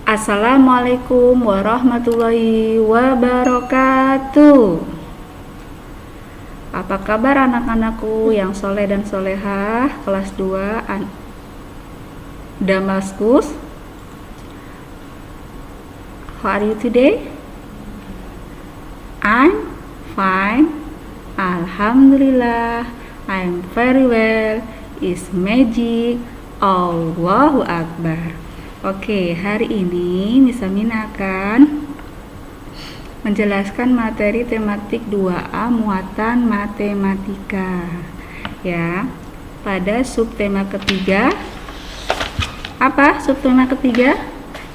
Assalamualaikum warahmatullahi wabarakatuh. Apa kabar anak-anakku yang soleh dan solehah kelas 2 Damaskus? How are you today? I'm fine. Alhamdulillah. I'm very well. It's magic. Allahu Akbar. Oke, hari ini Miss Aminah akan menjelaskan materi tematik 2A muatan matematika. Ya. Pada subtema ketiga, apa subtema ketiga?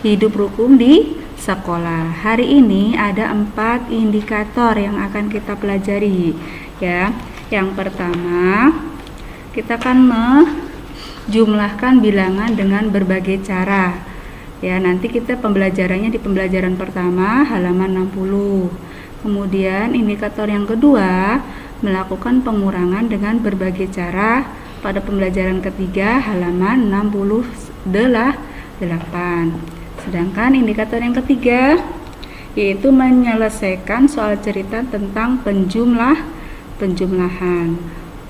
Hidup rukun di sekolah. Hari ini ada 4 indikator yang akan kita pelajari. Ya. Yang pertama, kita akan jumlahkan bilangan dengan berbagai cara. Ya, nanti kita pembelajarannya di pembelajaran pertama halaman 60. Kemudian indikator yang kedua, melakukan pengurangan dengan berbagai cara pada pembelajaran ketiga halaman 68. Sedangkan indikator yang ketiga yaitu menyelesaikan soal cerita tentang penjumlahan.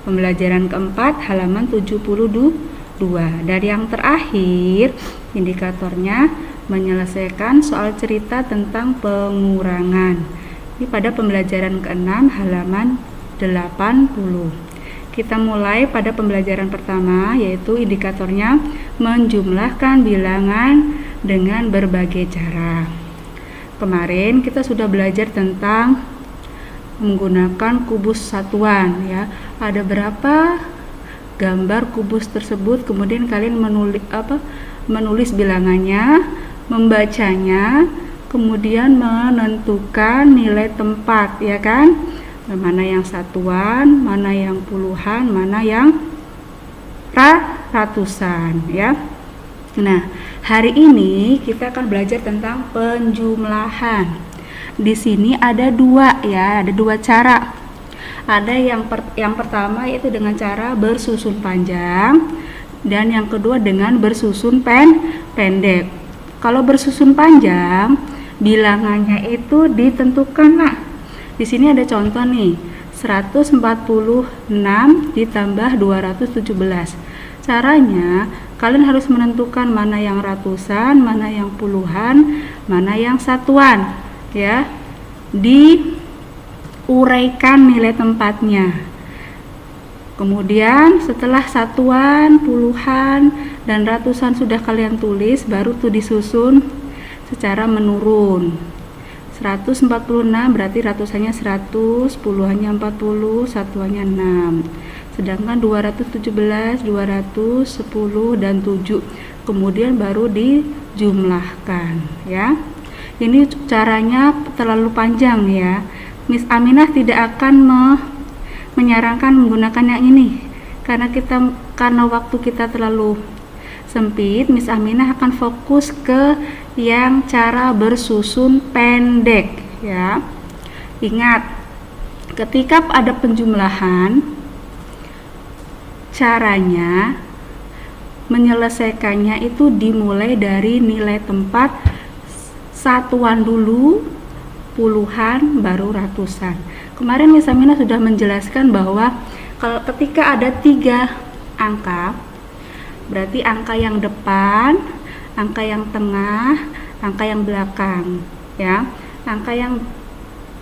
Pembelajaran keempat halaman 72. Dan yang terakhir indikatornya menyelesaikan soal cerita tentang pengurangan. Ini pada pembelajaran ke-6 halaman 80. Kita mulai pada pembelajaran pertama, yaitu indikatornya menjumlahkan bilangan dengan berbagai cara. Kemarin kita sudah belajar tentang menggunakan kubus satuan, ya. Ada berapa gambar kubus tersebut, kemudian kalian menulis bilangannya, membacanya, kemudian menentukan nilai tempat, ya kan? Mana yang satuan, mana yang puluhan, mana yang ratusan, ya. Nah, hari ini kita akan belajar tentang penjumlahan. Di sini ada dua, ya, ada 2 cara. Ada yang pertama yaitu dengan cara bersusun panjang, dan yang kedua dengan bersusun pendek. Kalau bersusun panjang, bilangannya itu ditentukan. Nah, di sini ada contoh nih, 146 ditambah 217. Caranya, kalian harus menentukan mana yang ratusan, mana yang puluhan, mana yang satuan, ya. Uraikan nilai tempatnya. Kemudian setelah satuan, puluhan, dan ratusan sudah kalian tulis, baru tuh disusun secara menurun. 146 berarti ratusannya 100, puluhannya 40, satuannya 6. Sedangkan 217, 210, dan 7. Kemudian baru dijumlahkan, ya. Ini caranya terlalu panjang, ya. Miss Aminah tidak akan menyarankan menggunakan yang ini karena waktu kita terlalu sempit. Miss Aminah akan fokus ke yang cara bersusun pendek, ya. Ingat, ketika ada penjumlahan, caranya menyelesaikannya itu dimulai dari nilai tempat satuan dulu, puluhan, baru ratusan. Kemarin Miss Aminah sudah menjelaskan bahwa kalau ketika ada 3 angka, berarti angka yang depan, angka yang tengah, angka yang belakang, ya. Angka yang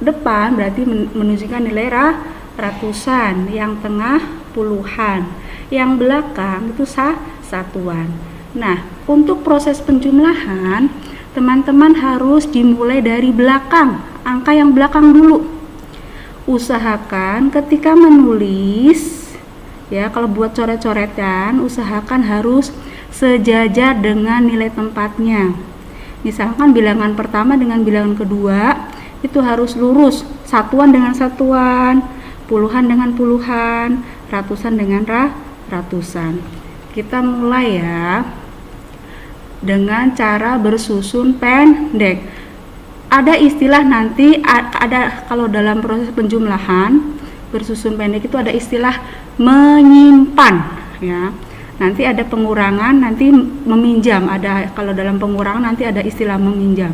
depan berarti menunjukkan nilai ratusan, yang tengah puluhan, yang belakang itu satuan. Nah, untuk proses penjumlahan, teman-teman harus dimulai dari belakang, angka yang belakang dulu. Usahakan ketika menulis, ya, kalau buat coret-coretan, usahakan harus sejajar dengan nilai tempatnya. Misalkan bilangan pertama dengan bilangan kedua itu harus lurus, satuan dengan satuan, puluhan dengan puluhan, ratusan dengan ratusan. Kita mulai, ya, dengan cara bersusun pendek. Ada istilah nanti, ada kalau dalam proses penjumlahan bersusun pendek itu ada istilah menyimpan, ya. nanti ada pengurangan, nanti meminjam, ada kalau dalam pengurangan nanti ada istilah meminjam.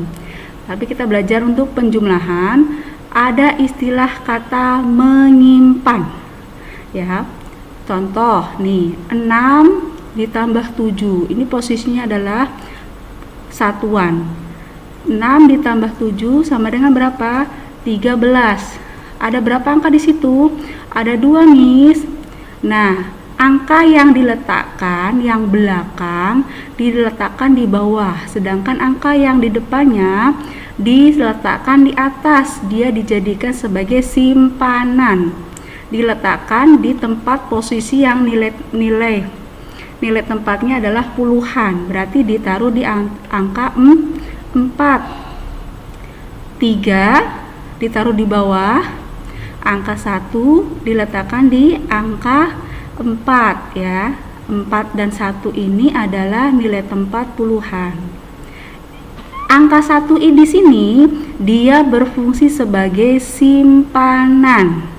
Tapi kita belajar untuk penjumlahan, ada istilah kata menyimpan. Ya. Contoh nih, 6 ditambah 7. Ini posisinya adalah satuan. 6 ditambah 7 sama dengan berapa? 13. Ada berapa angka di situ? Ada 2, Miss. Nah, angka yang diletakkan, yang belakang, diletakkan di bawah. Sedangkan angka yang di depannya diletakkan di atas. Dia dijadikan sebagai simpanan. Diletakkan di tempat posisi yang nilai tempatnya adalah puluhan. Berarti ditaruh di angka 4. 3 ditaruh di bawah. Angka 1 diletakkan di angka 4 ya. 4 dan 1 ini adalah nilai tempat puluhan. Angka 1 ini di sini dia berfungsi sebagai simpanan.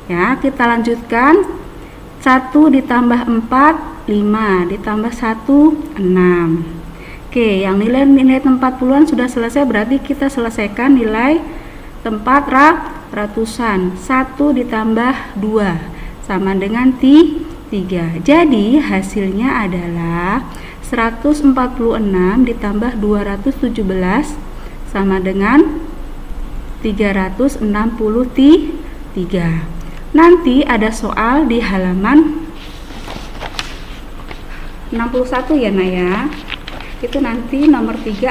Ya, kita lanjutkan. 1 ditambah 4 5 ditambah 1 6. Oke, yang nilai tempat puluhan sudah selesai, berarti kita selesaikan nilai tempat ratusan. 1 ditambah 2 sama dengan 3. Jadi hasilnya adalah 146 ditambah 217 sama dengan 363. Nanti ada soal di halaman 61 ya Naya. Itu nanti nomor 3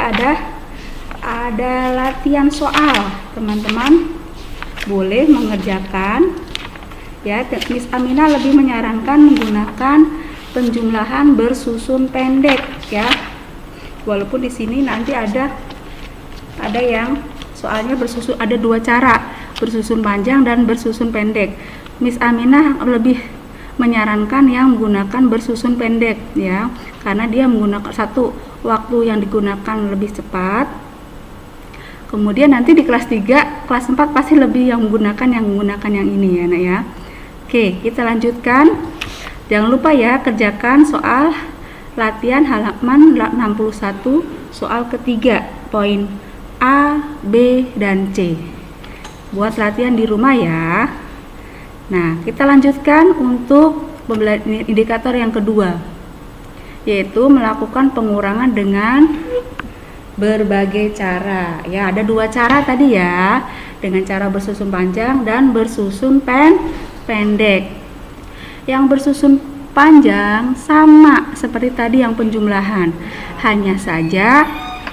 ada latihan soal. Teman-teman boleh mengerjakan ya. Miss Aminah lebih menyarankan menggunakan penjumlahan bersusun pendek ya. Walaupun di sini nanti ada yang soalnya bersusun, ada 2 cara, bersusun panjang dan bersusun pendek. Miss Aminah lebih menyarankan yang menggunakan bersusun pendek ya, karena dia menggunakan satu waktu yang digunakan lebih cepat. Kemudian nanti di kelas 3, kelas 4 pasti lebih yang menggunakan yang ini ya Nak ya. Oke, kita lanjutkan. Jangan lupa ya, kerjakan soal latihan halaman 61 soal ketiga, poin A, B, dan C. Buat latihan di rumah ya. Nah, kita lanjutkan untuk indikator yang kedua, yaitu melakukan pengurangan dengan berbagai cara. Ya, ada 2 cara tadi ya, dengan cara bersusun panjang dan bersusun pendek. Yang bersusun panjang sama seperti tadi yang penjumlahan, hanya saja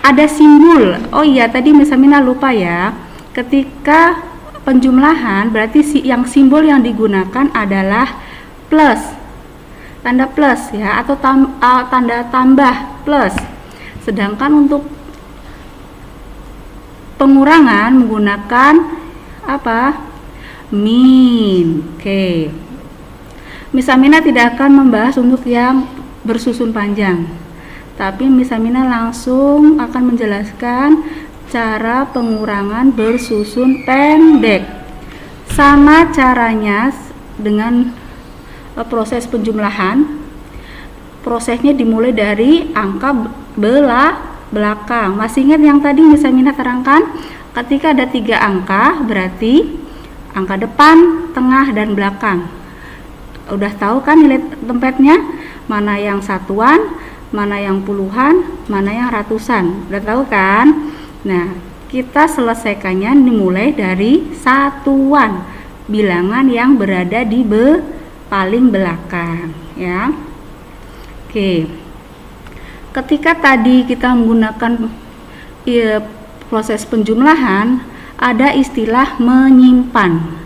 ada simbol. Oh iya, tadi Miss Aminah lupa ya, ketika penjumlahan berarti yang simbol yang digunakan adalah plus, tanda plus ya, atau tanda tambah plus. Sedangkan untuk pengurangan menggunakan apa? Min. Oke. Miss Aminah tidak akan membahas untuk yang bersusun panjang, tapi Miss Aminah langsung akan menjelaskan cara pengurangan bersusun pendek. Sama caranya dengan proses penjumlahan. Prosesnya dimulai dari angka belakang. Masih ingat yang tadi Miss Aminah terangkan? Ketika ada 3 angka, berarti angka depan, tengah, dan belakang. Udah tahu kan nilai tempatnya? Mana yang satuan, mana yang puluhan, mana yang ratusan. Udah tahu kan? Nah, kita selesaikannya dimulai dari satuan, bilangan yang berada di paling belakang ya. Oke. Ketika tadi kita menggunakan proses penjumlahan, ada istilah menyimpan.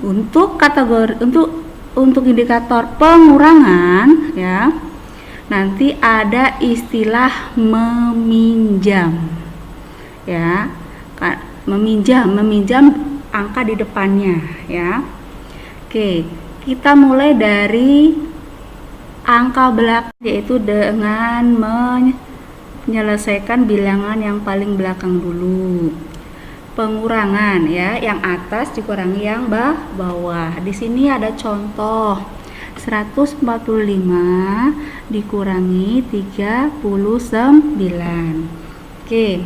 Untuk kategori untuk indikator pengurangan ya, nanti ada istilah meminjam ya, meminjam angka di depannya ya. Oke, kita mulai dari angka belakang, yaitu dengan menyelesaikan bilangan yang paling belakang dulu. Pengurangan ya, yang atas dikurangi yang bawah. Di sini ada contoh 145 dikurangi 39. Oke,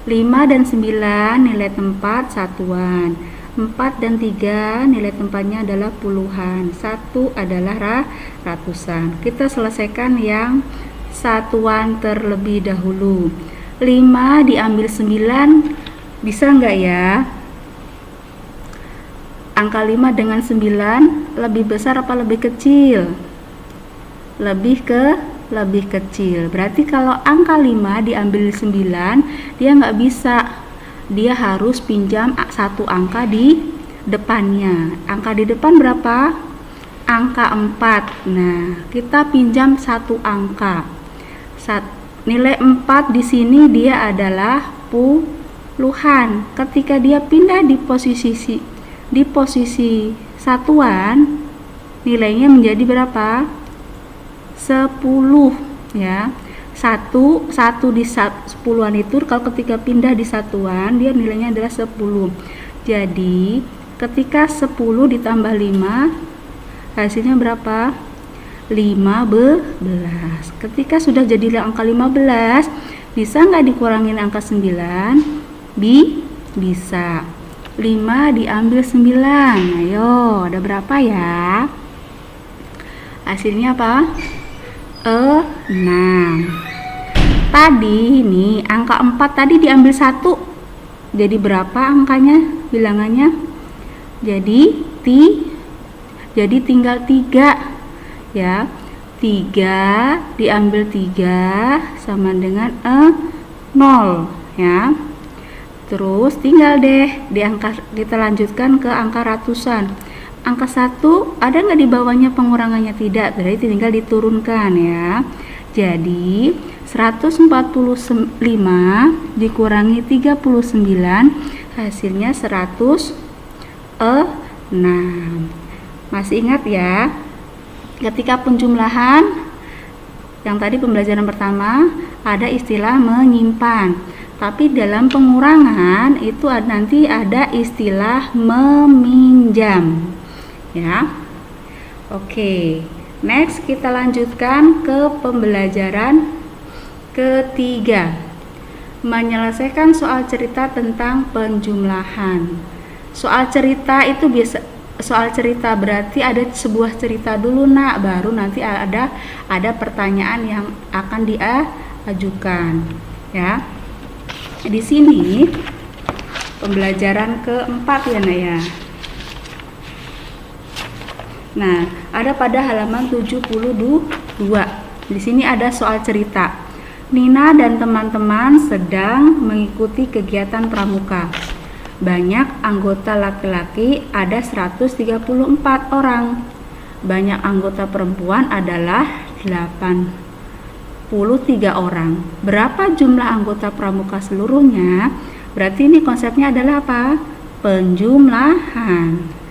5 dan 9 nilai tempat satuan, 4 dan 3 nilai tempatnya adalah puluhan, 1 adalah ratusan. Kita selesaikan yang satuan terlebih dahulu. 5 diambil 9 bisa enggak ya? Angka 5 dengan 9 lebih besar apa lebih kecil? Lebih kecil. Berarti kalau angka 5 diambil 9, dia nggak bisa. Dia harus pinjam satu angka di depannya. Angka di depan berapa? Angka 4. Nah, kita pinjam satu angka. Nilai 4 di sini dia adalah puluhan. Ketika dia pindah di posisi satuan, nilainya menjadi berapa? 10 ya. Satu di 10-an itu kalau ketika pindah di satuan dia nilainya adalah 10. Jadi ketika 10 ditambah 5 hasilnya berapa? 15. Ketika sudah jadi angka 15, bisa nggak dikurangin angka 9? Bisa. 5 diambil 9. Ayo, ada berapa ya? Hasilnya apa? 6. Tadi ini angka 4 tadi diambil 1. Jadi berapa angkanya? Bilangannya? Jadi tinggal 3 ya. 3 diambil 3 sama dengan 0 ya. Terus tinggal deh kita lanjutkan ke angka ratusan. Angka 1 ada nggak di bawahnya pengurangannya? Tidak, berarti tinggal diturunkan ya. Jadi 145 dikurangi 39 hasilnya 106. Masih ingat ya? Ketika penjumlahan yang tadi pembelajaran pertama ada istilah menyimpan. Tapi dalam pengurangan itu nanti ada istilah meminjam. Ya. Oke. Next kita lanjutkan ke pembelajaran ketiga. Menyelesaikan soal cerita tentang penjumlahan. Soal cerita berarti ada sebuah cerita dulu nak, baru nanti ada pertanyaan yang akan diajukan. Ya. Di sini pembelajaran keempat ya nak ya. Nah, ada pada halaman 72. Di sini ada soal cerita. Nina dan teman-teman sedang mengikuti kegiatan pramuka. Banyak anggota laki-laki, ada 134 orang. Banyak anggota perempuan adalah 83 orang. Berapa jumlah anggota pramuka seluruhnya? Berarti ini konsepnya adalah apa? Penjumlahan.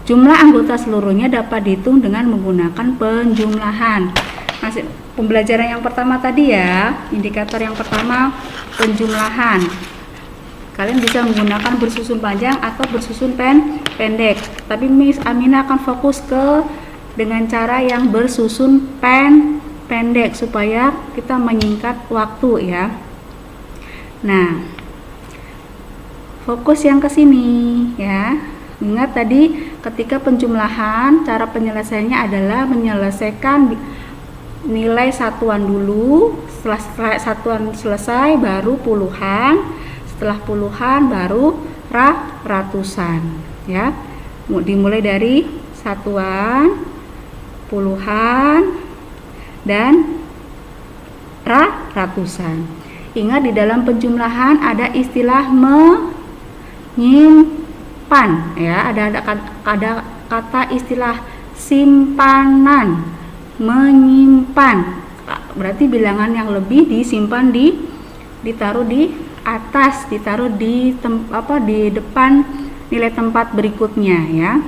Jumlah anggota seluruhnya dapat dihitung dengan menggunakan penjumlahan. Masih pembelajaran yang pertama tadi ya, indikator yang pertama penjumlahan. Kalian bisa menggunakan bersusun panjang atau bersusun pendek. Tapi Miss Amina akan fokus dengan cara yang bersusun pendek supaya kita menyingkat waktu ya. Nah, fokus yang ke sini ya. Ingat tadi ketika penjumlahan cara penyelesaiannya adalah menyelesaikan nilai satuan dulu. Setelah satuan selesai baru puluhan, setelah puluhan baru ratusan ya. Dimulai dari satuan, puluhan dan ratusan. Ingat di dalam penjumlahan ada istilah menyimpan ya, ada kata istilah simpanan, menyimpan. Berarti bilangan yang lebih disimpan ditaruh di atas, ditaruh di depan nilai tempat berikutnya ya.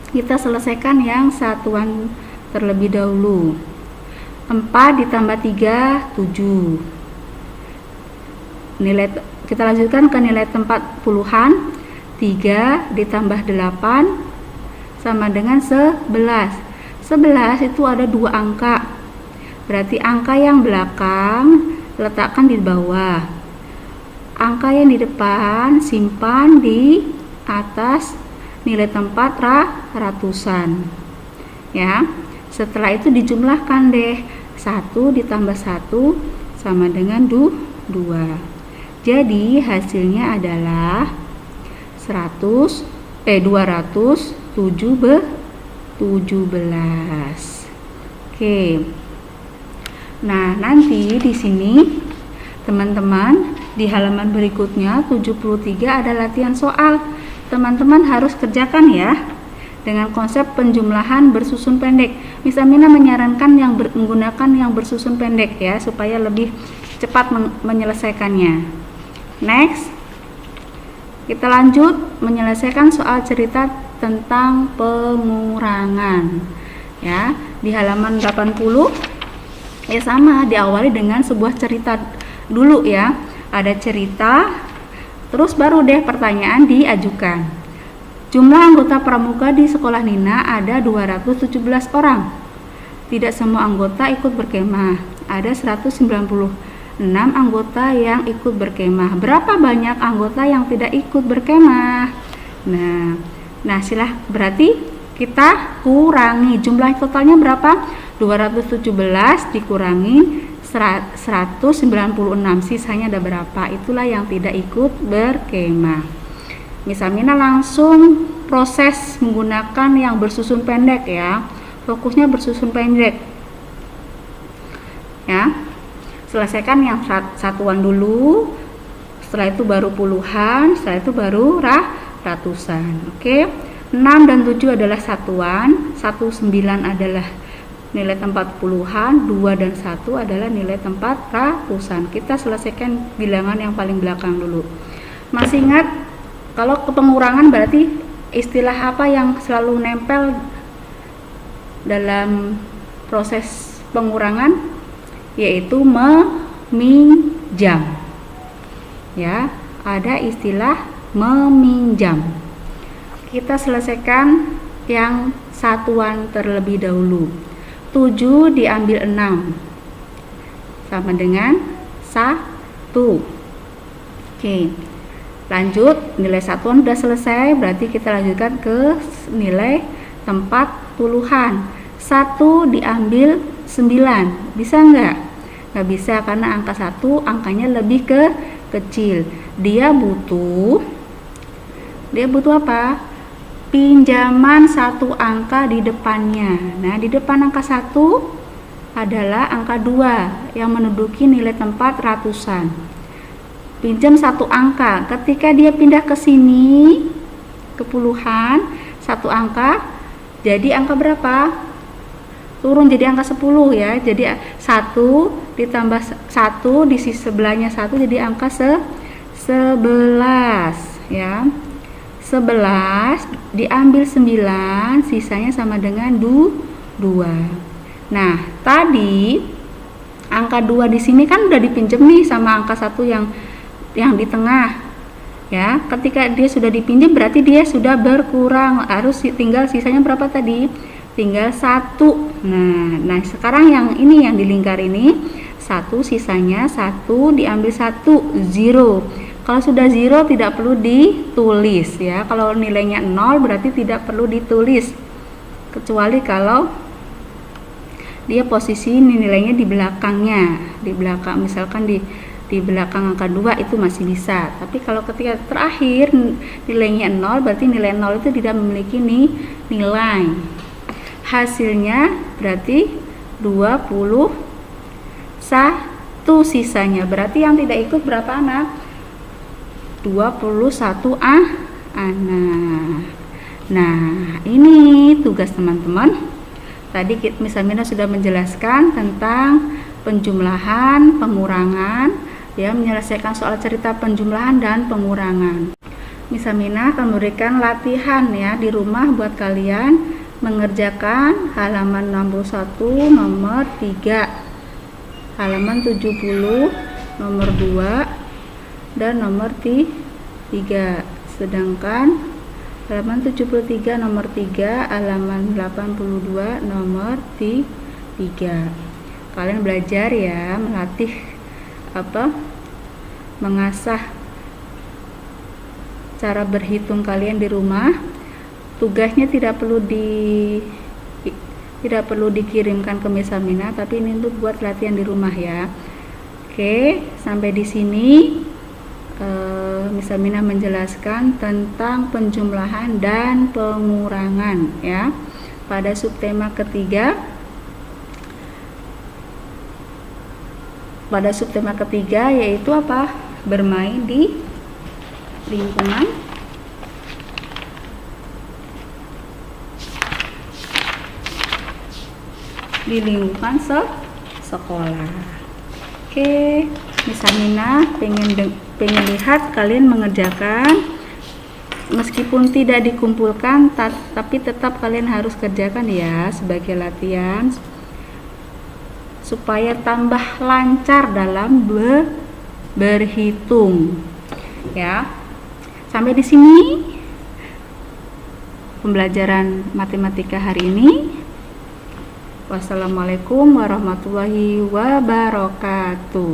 Kita selesaikan yang satuan terlebih dahulu. 4 ditambah 3 7. Kita lanjutkan ke nilai tempat puluhan. 3 ditambah 8 sama dengan 11. 11 itu ada 2 angka. Berarti angka yang belakang letakkan di bawah. Angka yang di depan simpan di atas nilai tempat ratusan. Ya. Setelah itu dijumlahkan deh. 1 ditambah 1 sama dengan 2. Jadi hasilnya adalah 217. Oke. Nah, nanti di sini teman-teman di halaman berikutnya 73 ada latihan soal. Teman-teman harus kerjakan ya dengan konsep penjumlahan bersusun pendek. Miss Aminah menyarankan menggunakan yang bersusun pendek ya supaya lebih cepat menyelesaikannya. Next, kita lanjut menyelesaikan soal cerita tentang pengurangan. Ya, di halaman 80 ya sama, diawali dengan sebuah cerita dulu ya. Ada cerita, terus baru deh pertanyaan diajukan. Jumlah anggota pramuka di sekolah Nina ada 217 orang. Tidak semua anggota ikut berkemah. Ada 196 anggota yang ikut berkemah. Berapa banyak anggota yang tidak ikut berkemah? Nah, berarti kita kurangi jumlah totalnya berapa? 217 dikurangi 196, sisanya ada berapa? Itulah yang tidak ikut berkemah. Miss Aminah langsung proses menggunakan yang bersusun pendek ya. Fokusnya bersusun pendek. Ya. Selesaikan yang satuan dulu. Setelah itu baru puluhan, setelah itu baru ratusan. Oke. 6 dan 7 adalah satuan, 19 adalah nilai tempat puluhan, 2 dan 1 adalah nilai tempat ratusan. Kita selesaikan bilangan yang paling belakang dulu. Masih ingat kalau ke pengurangan berarti istilah apa yang selalu nempel dalam proses pengurangan? Yaitu meminjam. Ya, ada istilah meminjam. Kita selesaikan yang satuan terlebih dahulu. 7 diambil 6 sama dengan 1. Oke, lanjut. Nilai satuan sudah selesai, berarti kita lanjutkan ke nilai tempat puluhan. 1 diambil 9, bisa enggak? Nggak bisa karena angka 1 angkanya lebih kecil. Dia butuh apa? Pinjaman 1 angka di depannya. Nah, di depan angka 1 adalah angka 2 yang menduduki nilai tempat ratusan. Pinjam 1 angka. Ketika dia pindah ke sini ke puluhan, 1 angka jadi angka berapa? Turun jadi angka 10 ya. Jadi 1 ditambah 1 di sisi sebelahnya 1 jadi angka 11 ya. 11 diambil 9, sisanya sama dengan 2. Nah, tadi angka 2 di sini kan udah dipinjam nih sama angka 1 yang di tengah. Ya, ketika dia sudah dipinjam berarti dia sudah berkurang. Harus tinggal sisanya berapa tadi? Tinggal 1. Nah, sekarang yang ini yang di lingkar ini 1, sisanya 1 diambil 1, 0. Kalau sudah 0 tidak perlu ditulis ya. Kalau nilainya 0 berarti tidak perlu ditulis. Kecuali kalau dia posisi nilainya di belakangnya. Di belakang misalkan di belakang angka 2 itu masih bisa. Tapi kalau ketika terakhir nilainya 0 berarti nilai 0 itu tidak memiliki nilai. Hasilnya berarti 21, sisanya. Berarti yang tidak ikut berapa anak? 21 anak. Nah, ini tugas teman-teman. Tadi Miss Aminah sudah menjelaskan tentang penjumlahan, pengurangan, ya, menyelesaikan soal cerita penjumlahan dan pengurangan. Miss Aminah akan memberikan latihan ya di rumah buat kalian mengerjakan halaman 61 nomor 3, halaman 70 nomor 2 dan nomor 3. Sedangkan halaman 73 nomor 3, halaman 82 nomor 3. Kalian belajar ya, melatih mengasah cara berhitung kalian di rumah. Tugasnya tidak perlu dikirimkan ke Miss Aminah, tapi ini untuk buat latihan di rumah ya. Oke, sampai di sini Miss Aminah menjelaskan tentang penjumlahan dan pengurangan ya. Pada subtema ketiga yaitu apa? Bermain di lingkungan sekolah. Oke, Miss Aminah pengen lihat kalian mengerjakan, meskipun tidak dikumpulkan tapi tetap kalian harus kerjakan ya sebagai latihan supaya tambah lancar dalam berhitung ya. Sampai di sini pembelajaran matematika hari ini. Wassalamualaikum warahmatullahi wabarakatuh.